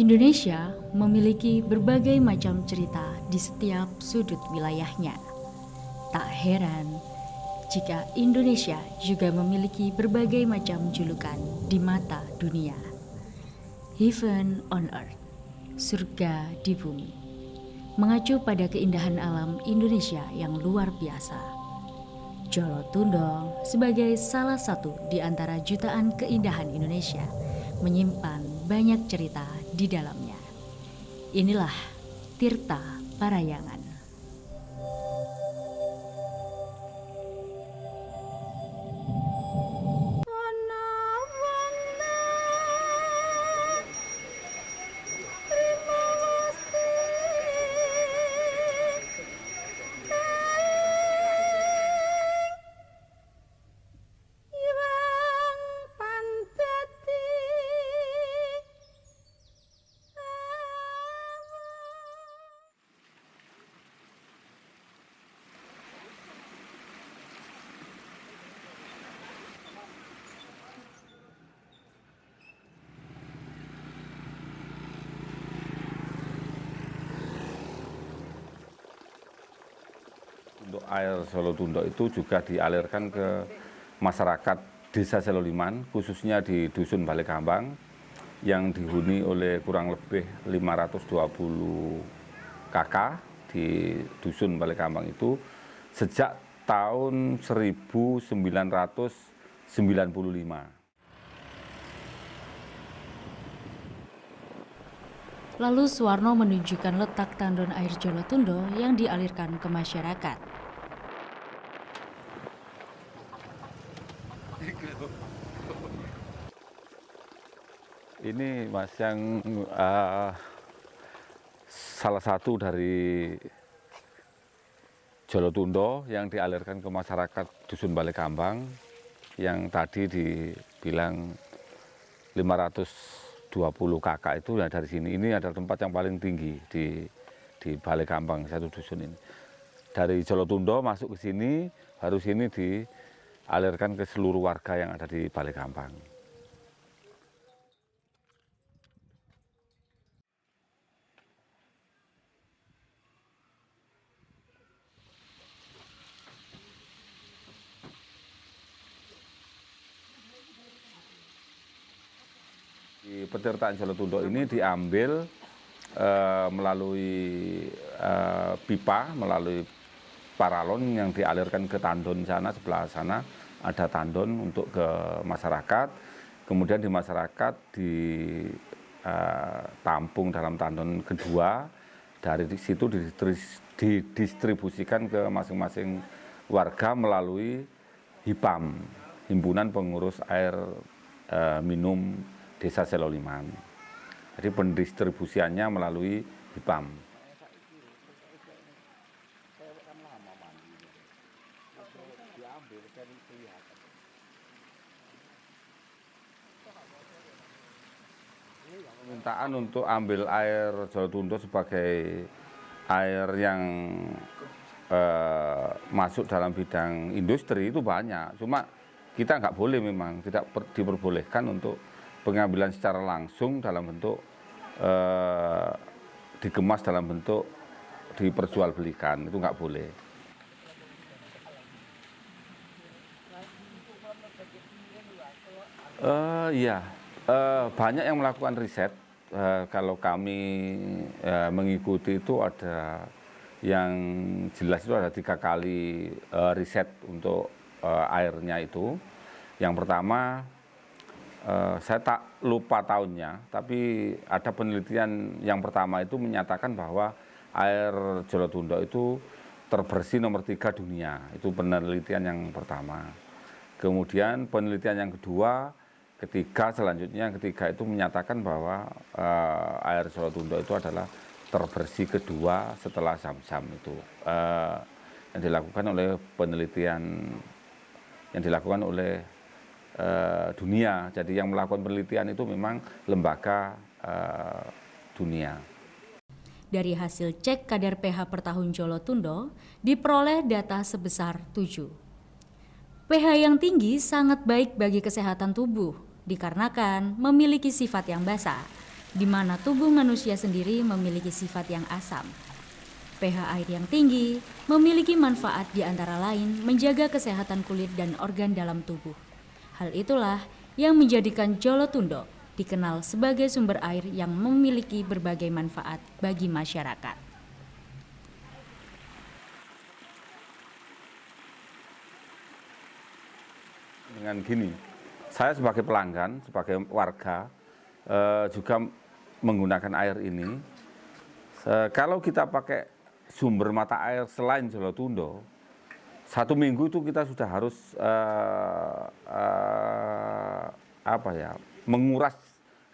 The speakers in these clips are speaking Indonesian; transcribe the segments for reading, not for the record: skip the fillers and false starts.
Indonesia memiliki berbagai macam cerita di setiap sudut wilayahnya. Tak heran jika Indonesia juga memiliki berbagai macam julukan di mata dunia. Heaven on Earth, surga di bumi, mengacu pada keindahan alam Indonesia yang luar biasa. Jolotundo sebagai salah satu di antara jutaan keindahan Indonesia menyimpan banyak cerita di dalamnya. Inilah Tirta Parayangan. Untuk air Jolotundo itu juga dialirkan ke masyarakat Desa Seloliman, khususnya di Dusun Balekambang, yang dihuni oleh kurang lebih 520 kakak di Dusun Balekambang itu sejak tahun 1995. Lalu Suwarno menunjukkan letak tandon air Jolotundo yang dialirkan ke masyarakat. Ini Mas yang salah satu dari Jolotundo yang dialirkan ke masyarakat Dusun Balekambang yang tadi dibilang 520 kakak itu ya dari sini. Ini adalah tempat yang paling tinggi di Balekambang, satu dusun ini. Dari Jolotundo masuk ke sini, harus ini dialirkan ke seluruh warga yang ada di Balekambang. Di petirtaan Jolotundo ini diambil melalui pipa, melalui paralon yang dialirkan ke tandon sana, sebelah sana ada tandon untuk ke masyarakat. Kemudian di masyarakat ditampung dalam tandon kedua, dari situ didistribusikan ke masing-masing warga melalui HIPAM, Himpunan Pengurus Air Minum Desa Seloliman. Jadi pendistribusiannya melalui HIPAM. Permintaan untuk ambil air Jolotundo sebagai air yang masuk dalam bidang industri itu banyak. Cuma kita nggak boleh, memang tidak diperbolehkan untuk pengambilan secara langsung dalam bentuk dikemas dalam bentuk diperjualbelikan, itu nggak boleh. Iya, banyak yang melakukan riset. Kalau kami mengikuti itu ada yang jelas itu ada 3 kali riset untuk airnya itu. Yang pertama, saya tak lupa tahunnya, tapi ada penelitian yang pertama itu menyatakan bahwa air Jolotundo itu terbersih nomor 3 dunia. Itu penelitian yang pertama. Kemudian penelitian yang kedua, ketiga itu menyatakan bahwa air Jolotundo itu adalah terbersih kedua setelah Zam-Zam itu. Yang dilakukan oleh penelitian yang dilakukan oleh dunia. Jadi yang melakukan penelitian itu memang lembaga dunia. Dari hasil cek kadar pH per tahun Jolotundo, diperoleh data sebesar 7. pH yang tinggi sangat baik bagi kesehatan tubuh, dikarenakan memiliki sifat yang basa. di mana tubuh manusia sendiri memiliki sifat yang asam. pH air yang tinggi memiliki manfaat di antara lain menjaga kesehatan kulit dan organ dalam tubuh. Hal itulah yang menjadikan Jolotundo dikenal sebagai sumber air yang memiliki berbagai manfaat bagi masyarakat. Dengan gini, saya sebagai pelanggan, sebagai warga juga menggunakan air ini. Kalau kita pakai sumber mata air selain Jolotundo, 1 minggu itu kita sudah harus menguras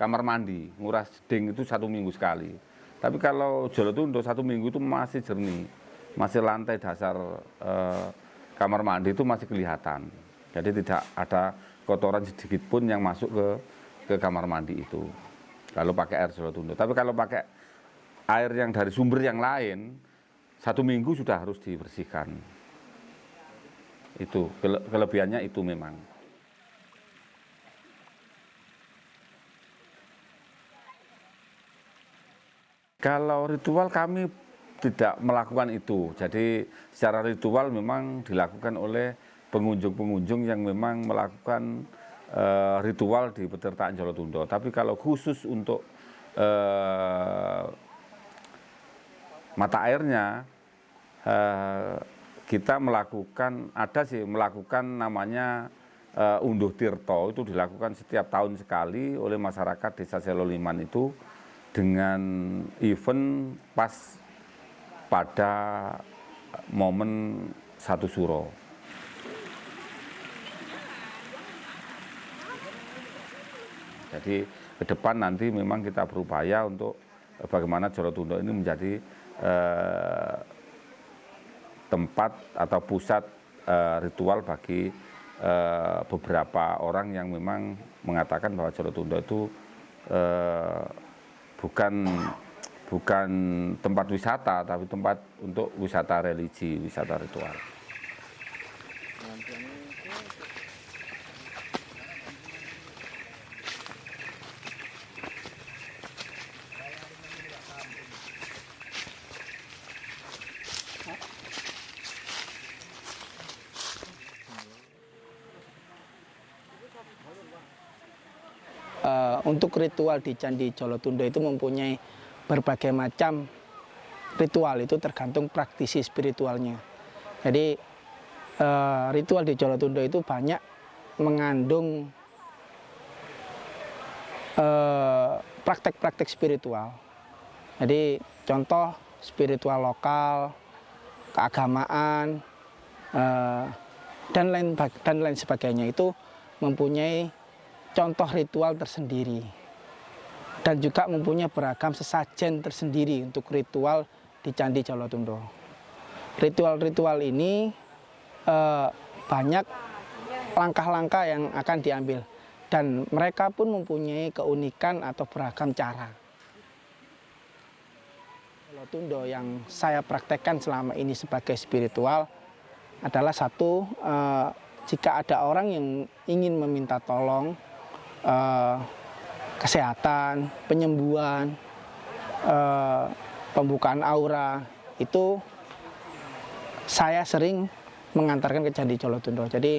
kamar mandi, nguras jeding itu 1 minggu sekali. Tapi kalau Jolotundo 1 minggu itu masih jernih, masih lantai dasar kamar mandi itu masih kelihatan. Jadi tidak ada kotoran sedikit pun yang masuk ke kamar mandi itu. Kalau pakai air Jolotundo. Tapi kalau pakai air yang dari sumber yang lain, 1 minggu sudah harus dibersihkan. Itu kelebihannya itu memang. Kalau ritual kami tidak melakukan itu. Jadi secara ritual memang dilakukan oleh pengunjung-pengunjung yang memang melakukan ritual di petirtaan Jolotundo. Tapi kalau khusus untuk mata airnya, kita melakukan namanya unduh tirto. Itu dilakukan setiap tahun sekali oleh masyarakat Desa Seloliman itu dengan event pas pada momen 1 Suro. Jadi ke depan nanti memang kita berupaya untuk bagaimana Jolotundo ini menjadi tempat atau pusat ritual bagi beberapa orang yang memang mengatakan bahwa Jolotundo itu bukan tempat wisata, tapi tempat untuk wisata religi, wisata ritual. Untuk ritual di Candi Jolotundo itu mempunyai berbagai macam ritual, itu tergantung praktisi spiritualnya. Jadi ritual di Jolotundo itu banyak mengandung praktek-praktek spiritual. Jadi contoh spiritual lokal, keagamaan, dan lain sebagainya itu mempunyai contoh ritual tersendiri dan juga mempunyai beragam sesajen tersendiri untuk ritual di Candi Jolotundo. Ritual-ritual ini banyak langkah-langkah yang akan diambil dan mereka pun mempunyai keunikan atau beragam cara. Jolotundo yang saya praktekkan selama ini sebagai spiritual adalah satu, jika ada orang yang ingin meminta tolong kesehatan, penyembuhan, pembukaan aura, itu saya sering mengantarkan ke Candi Jolotundo. Jadi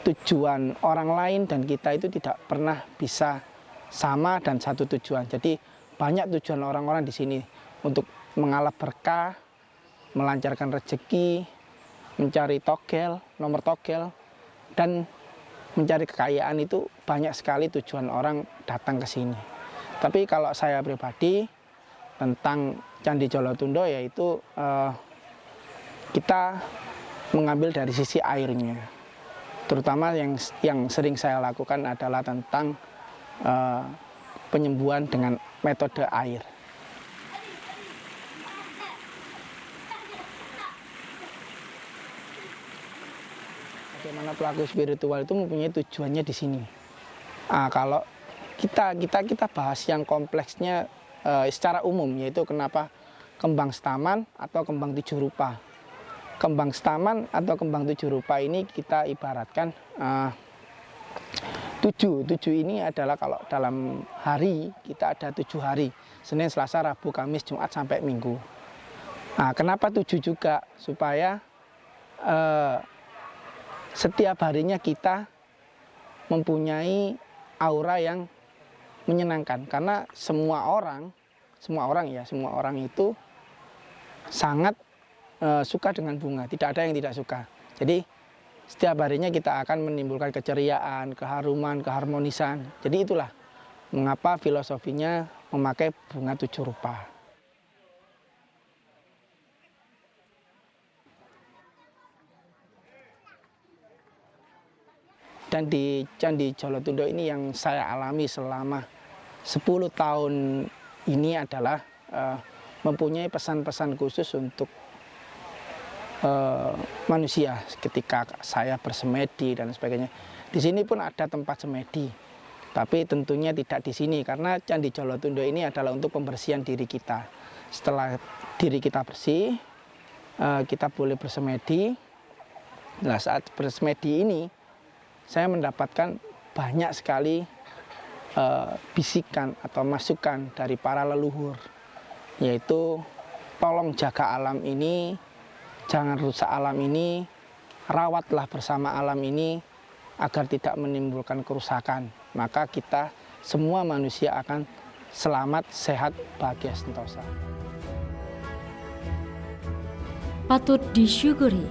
tujuan orang lain dan kita itu tidak pernah bisa sama dan satu tujuan. Jadi banyak tujuan orang-orang di sini untuk mengalap berkah, melancarkan rezeki, mencari togel, nomor togel, dan mencari kekayaan. Itu banyak sekali tujuan orang datang ke sini. Tapi kalau saya pribadi tentang Candi Jolotundo yaitu kita mengambil dari sisi airnya. Terutama yang sering saya lakukan adalah tentang penyembuhan dengan metode air. Bagaimana pelaku spiritual itu mempunyai tujuannya di sini. Kalau kita bahas yang kompleksnya secara umum, yaitu kenapa kembang setaman atau kembang 7 rupa. Kembang setaman atau kembang 7 rupa ini kita ibaratkan Tujuh ini adalah kalau dalam hari kita ada 7 hari, Senin, Selasa, Rabu, Kamis, Jumat sampai Minggu. Nah, kenapa 7 juga? Supaya setiap harinya kita mempunyai aura yang menyenangkan. Karena semua orang itu sangat suka dengan bunga, tidak ada yang tidak suka. Jadi setiap harinya kita akan menimbulkan keceriaan, keharuman, keharmonisan. Jadi itulah mengapa filosofinya memakai bunga 7 rupa. Dan di Candi Jolotundo ini yang saya alami selama 10 tahun ini adalah mempunyai pesan-pesan khusus untuk manusia ketika saya bersemedi dan sebagainya. Di sini pun ada tempat semedi, tapi tentunya tidak di sini karena Candi Jolotundo ini adalah untuk pembersihan diri kita. Setelah diri kita bersih, kita boleh bersemedi. Nah, saat bersemedi ini saya mendapatkan banyak sekali bisikan atau masukan dari para leluhur, yaitu tolong jaga alam ini, jangan rusak alam ini, rawatlah bersama alam ini agar tidak menimbulkan kerusakan. Maka kita semua manusia akan selamat, sehat, bahagia, sentosa. Patut disyukuri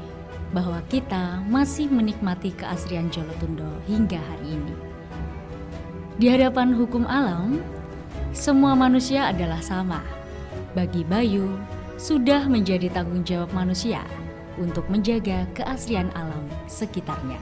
bahwa kita masih menikmati keasrian Jolotundo hingga hari ini. Di hadapan hukum alam, semua manusia adalah sama. Bagi Bayu, sudah menjadi tanggung jawab manusia untuk menjaga keasrian alam sekitarnya.